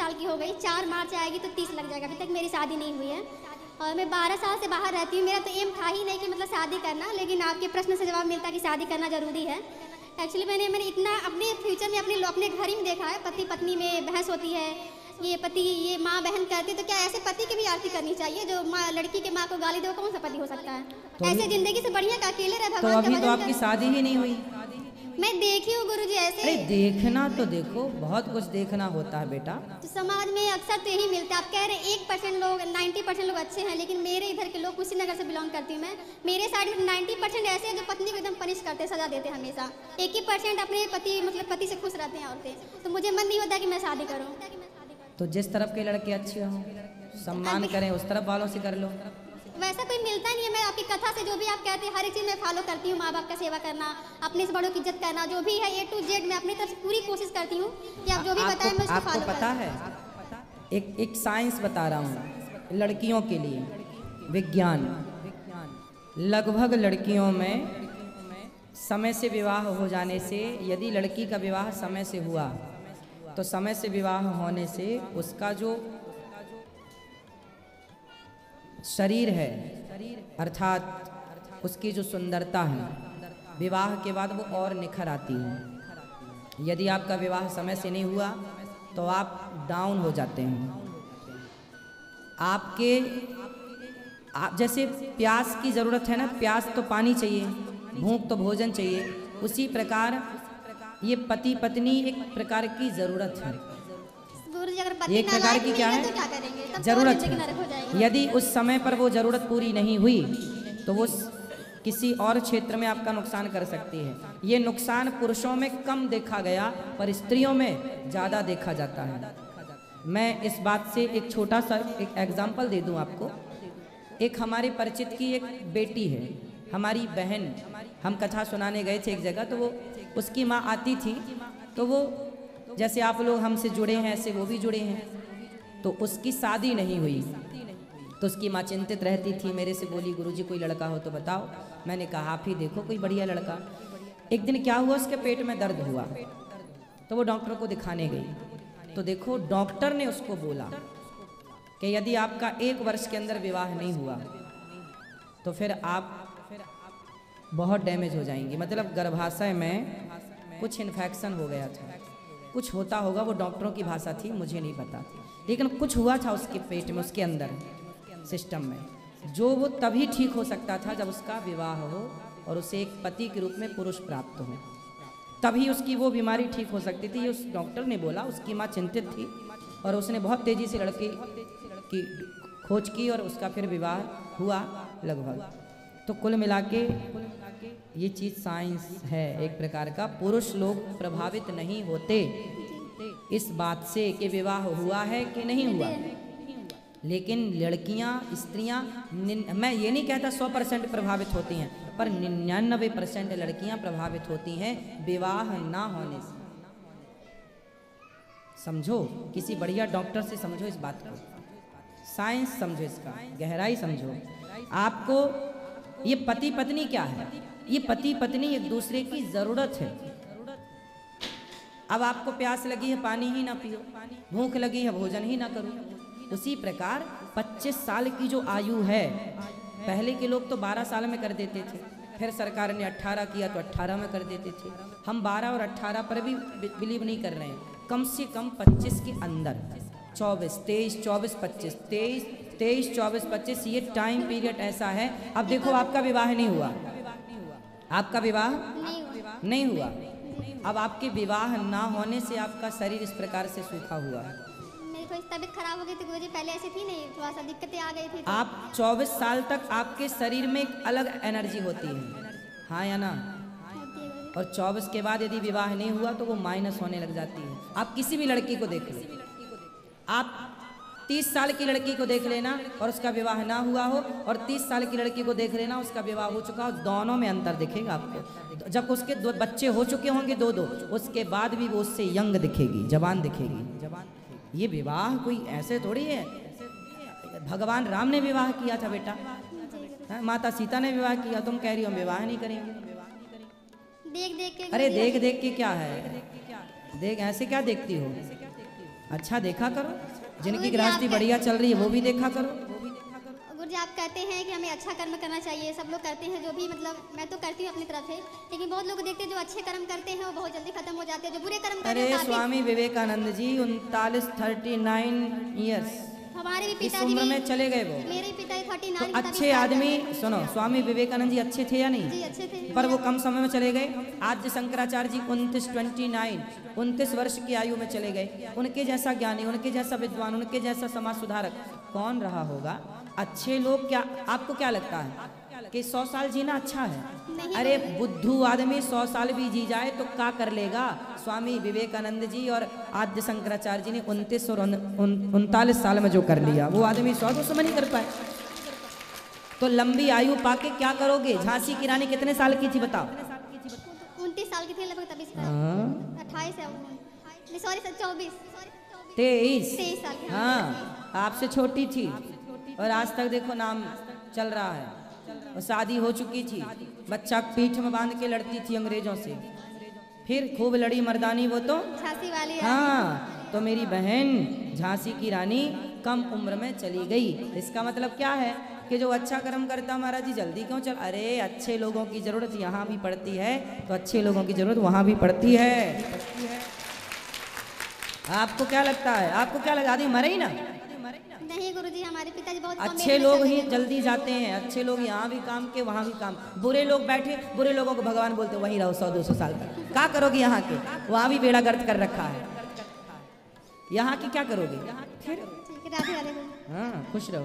साल की हो गई, 4 मार्च आएगी तो 30 लग जाएगा, अभी तक मेरी शादी नहीं हुई है। और मैं 12 साल से बाहर रहती हूँ। मेरा तो एम था ही नहीं कि मतलब शादी करना, लेकिन आपके प्रश्न से जवाब मिलता कि शादी करना ज़रूरी है। एक्चुअली मैंने इतना अपने फ्यूचर में अपने घर ही में देखा है, पति पत्नी में बहस होती है, ये माँ बहन करती, तो क्या ऐसे पति की भी आरती करनी चाहिए? जो माँ लड़की के माँ को गाली दे, कौन सा पति हो सकता है? तो ऐसे जिंदगी से बढ़िया का अकेले रहे, भगवान तो अभी तो आपकी शादी ही नहीं हुई। मैं देखी हूँ गुरुजी ऐसे। अरे देखना तो देखो, बहुत कुछ देखना होता है बेटा। तो समाज में अक्सर तो यही मिलता है। आप कह रहे 1% लोग, 90% लोग अच्छे हैं, लेकिन मेरे इधर के लोग, कुशीनगर से बिलोंग करती हूँ मैं, मेरे साइड में 90% ऐसे हैं जो पत्नी को एकदम पनिश करते, सजा देते हमेशा। 1% अपने पति से खुश रहते हैं औरतें। तो मुझे मन नहीं होता कि मैं शादी करूँ। तो जिस तरफ के लड़के अच्छे हों, सम्मान करें, उस तरफ वालों से कर लो। वैसा कोई मिलता नहीं है। मैं आपकी कथा से जो भी आप कहते हैं हर एक चीज़ मैं फॉलो करती हूँ। माँ बाप का सेवा करना, अपने से बड़ों की इज्जत करना, जो भी है A to Z मैं अपनी तरफ से पूरी कोशिश करती हूँ कि आप जो भी बताएं मैं उसको फॉलो करूँ। पता है, एक साइंस बता रहा हूँ लड़कियों के लिए, विज्ञान। लगभग लड़कियों में समय से विवाह हो जाने से, यदि लड़की का विवाह समय से हुआ तो समय से विवाह होने से उसका जो शरीर है, अर्थात उसकी जो सुंदरता है, विवाह के बाद वो और निखर आती है। यदि आपका विवाह समय से नहीं हुआ तो आप डाउन हो जाते हैं। आप जैसे प्यास की ज़रूरत है ना, प्यास तो पानी चाहिए, भूख तो भोजन चाहिए, उसी प्रकार ये पति पत्नी एक प्रकार की ज़रूरत है। एक प्रकार की क्या है? ज़रूरत है। यदि उस समय पर वो ज़रूरत पूरी नहीं हुई तो वो किसी और क्षेत्र में आपका नुकसान कर सकती है। ये नुकसान पुरुषों में कम देखा गया पर स्त्रियों में ज़्यादा देखा जाता है। मैं इस बात से एक छोटा सा एक एग्जाम्पल दे दूं आपको। एक हमारे परिचित की एक बेटी है, हमारी बहन, हम कथा सुनाने गए थे एक जगह, तो वो उसकी माँ आती थी, तो वो जैसे आप लोग हमसे जुड़े हैं ऐसे वो भी जुड़े हैं, तो उसकी शादी नहीं हुई। तो उसकी माँ चिंतित रहती थी, मेरे से बोली गुरुजी कोई लड़का हो तो बताओ। मैंने कहा आप ही देखो कोई बढ़िया लड़का। एक दिन क्या हुआ, उसके पेट में दर्द हुआ तो वो डॉक्टर को दिखाने गई। तो देखो डॉक्टर ने उसको बोला कि यदि आपका 1 वर्ष के अंदर विवाह नहीं हुआ तो फिर आप बहुत डैमेज हो जाएंगे। मतलब गर्भाशय में कुछ इन्फेक्शन हो गया था, कुछ होता होगा, वो डॉक्टरों की भाषा थी, मुझे नहीं पता, लेकिन कुछ हुआ था उसके पेट में, उसके अंदर सिस्टम में, जो वो तभी ठीक हो सकता था जब उसका विवाह हो और उसे एक पति के रूप में पुरुष प्राप्त हो, तभी उसकी वो बीमारी ठीक हो सकती थी। उस डॉक्टर ने बोला। उसकी माँ चिंतित थी और उसने बहुत तेज़ी से लड़के की खोज की और उसका फिर विवाह हुआ लगभग। तो कुल मिला के ये चीज़ साइंस है एक प्रकार का। पुरुष लोग प्रभावित नहीं होते इस बात से कि विवाह हुआ है कि नहीं हुआ, लेकिन लड़कियां, स्त्रियां, मैं ये नहीं कहता 100% प्रभावित होती हैं, पर 99% लड़कियां प्रभावित होती हैं विवाह ना होने से। समझो, किसी बढ़िया डॉक्टर से समझो इस बात को, साइंस समझो, इसका गहराई समझो। आपको ये पति पत्नी क्या है? ये पति पत्नी एक दूसरे की जरूरत है। अब आपको प्यास लगी है, पानी ही ना पियो, भूख लगी है, भोजन ही ना करो। उसी प्रकार 25 साल की जो आयु है, पहले के लोग तो 12 साल में कर देते थे, फिर सरकार ने 18 किया तो 18 में कर देते थे। हम 12 और 18 पर भी बिलीव नहीं कर रहे हैं। कम से कम 25 के अंदर, 24, 23, 24, 25, 23, 24, 25, ये टाइम पीरियड ऐसा है। अब देखो आपका विवाह नहीं हुआ, आपका विवाह नहीं हुआ, अब आपके विवाह ना होने से आपका शरीर इस प्रकार से सूखा हुआ है। मेरी तबीयत खराब हो गई थी गुरुजी, पहले ऐसी थी नहीं, थोड़ा सा दिक्कतें आ गई थी। आप 24 साल तक आपके शरीर में एक अलग एनर्जी होती है, हाँ या ना? और 24 के बाद यदि विवाह नहीं हुआ तो वो माइनस होने लग जाती है। आप किसी भी लड़की को देख लो, आप 30 साल की लड़की को देख लेना और उसका विवाह ना हुआ हो, और 30 साल की लड़की को देख लेना उसका विवाह हो चुका हो, दोनों में अंतर दिखेगा आपको। जब उसके 2 बच्चे हो चुके होंगे, 2-2, उसके बाद भी वो उससे यंग दिखेगी, जवान दिखेगी। ये विवाह कोई ऐसे थोड़ी है। भगवान राम ने विवाह किया था बेटा, माता सीता ने विवाह किया, तुम कह रही हो हम विवाह नहीं करेंगे। देख देख के, अरे देख देख के क्या है, देख ऐसे क्या देखती हो? अच्छा देखा करो, जिनकी गुरुजी, गृहस्थी आपका- बढ़िया चल रही है वो भी देखा करो। गुरुजी आप कहते हैं कि हमें अच्छा कर्म करना चाहिए, सब लोग करते हैं जो भी, मतलब मैं तो करती हूँ अपनी तरफ से, लेकिन बहुत लोग देखते हैं जो अच्छे कर्म करते हैं वो बहुत जल्दी खत्म हो जाते हैं, जो बुरे कर्म करते अरे हैं काफी- स्वामी विवेकानंद जी 39 ईयर्स हमारे भी इस पिताजी उम्र भी, में चले गए वो। मेरे भी पिताजी तो 39 अच्छे आदमी, सुनो, स्वामी विवेकानंद जी अच्छे थे या जी नहीं? अच्छे थे। पर वो कम समय में चले गए। आज शंकराचार्य जी 29 वर्ष की आयु में चले गए। उनके जैसा ज्ञानी, उनके जैसा विद्वान, उनके जैसा समाज सुधारक कौन रहा होगा? अच्छे लोग क्या, आपको क्या लगता है कि 100 साल जीना अच्छा है? नहीं, अरे बुद्धू आदमी 100 साल भी जी जाए तो क्या कर लेगा? स्वामी विवेकानंद जी और आद्य शंकराचार्य जी ने 29 और 39 साल में जो कर लिया वो आदमी 100-200 में नहीं कर पाए। तो लंबी आयु पाके क्या करोगे? झांसी की रानी कितने साल की थी बताओ? 29 साल की थी लगभग तभी से। हाँ। 28 है, सॉरी सर 24 23 23 साल की। हाँ, आपसे छोटी थी और आज तक देखो नाम चल रहा है। और शादी हो चुकी थी, बच्चा पीठ में बांध के लड़ती थी अंग्रेजों से, फिर खूब लड़ी मर्दानी वो तो। झांसी वाली है। हाँ, तो मेरी बहन झांसी की रानी कम उम्र में चली गई। इसका मतलब क्या है कि जो अच्छा कर्म करता महाराज जी जल्दी क्यों चल? अरे अच्छे लोगों की जरूरत यहाँ भी पड़ती है तो अच्छे लोगों की जरूरत वहाँ भी पड़ती है। आपको क्या लगता है? आपको क्या लगा? आदमी मरे ही ना। नहीं गुरुजी, हमारे पिताजी बहुत कम अच्छे एज में लोग चले ही गए। जल्दी जाते हैं, अच्छे लोग यहाँ भी काम के वहाँ भी काम। बुरे लोग बैठे, बुरे लोगों को भगवान बोलते वहीं रहो 100-200 साल तक। क्या करोगे यहाँ के? वहाँ भी बेड़ा गर्द कर रखा है, यहाँ की क्या करोगे? फिर ठीक है, राधे राधे गुरुजी। हाँ, खुश रहो।